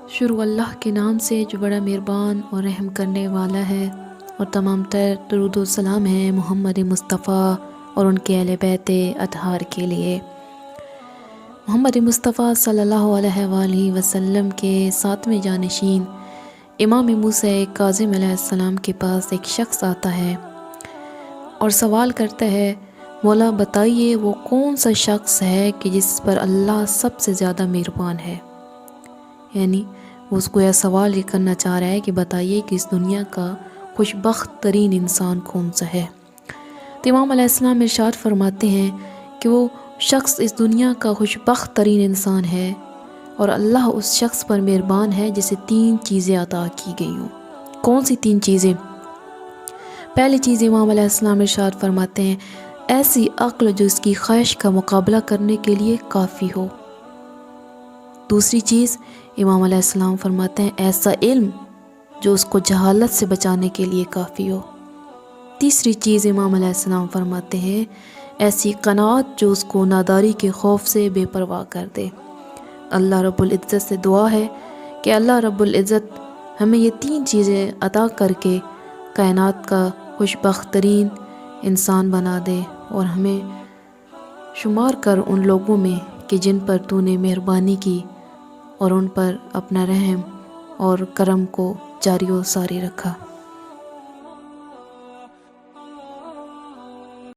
شروع اللہ کے نام سے جو بڑا مہربان اور رحم کرنے والا ہے، اور تمام تر درود و سلام ہیں محمد مصطفیٰ اور ان کے اہل بیت اطہار کے لیے۔ محمد مصطفیٰ صلی اللہ علیہ وآلہ وسلم کے ساتویں جانشین امام موسیٰ کاظم علیہ السلام کے پاس ایک شخص آتا ہے اور سوال کرتا ہے، مولا بتائیے وہ کون سا شخص ہے کہ جس پر اللہ سب سے زیادہ مہربان ہے؟ یعنی وہ اس کو یہ سوال یہ کرنا چاہ رہا ہے کہ بتائیے کہ اس دنیا کا خوش بخت ترین انسان کون سا ہے؟ تو امام علیہ السلام ارشاد فرماتے ہیں کہ وہ شخص اس دنیا کا خوش بخت ترین انسان ہے اور اللہ اس شخص پر مہربان ہے جسے 3 چیزیں عطا کی گئی ہوں۔ کون سی 3 چیزیں؟ پہلی چیز امام علیہ السلام ارشاد فرماتے ہیں، ایسی عقل جو اس کی خواہش کا مقابلہ کرنے کے لیے کافی ہو۔ دوسری چیز امام علیہ السلام فرماتے ہیں، ایسا علم جو اس کو جہالت سے بچانے کے لیے کافی ہو۔ تیسری چیز امام علیہ السلام فرماتے ہیں، ایسی قناعت جو اس کو ناداری کے خوف سے بے پرواہ کر دے۔ اللہ رب العزت سے دعا ہے کہ اللہ رب العزت ہمیں یہ 3 چیزیں عطا کر کے کائنات کا خوش بخت ترین انسان بنا دے اور ہمیں شمار کر ان لوگوں میں کہ جن پر تو نے مہربانی کی اور ان پر اپنا رحم اور کرم کو جاری و ساری رکھا۔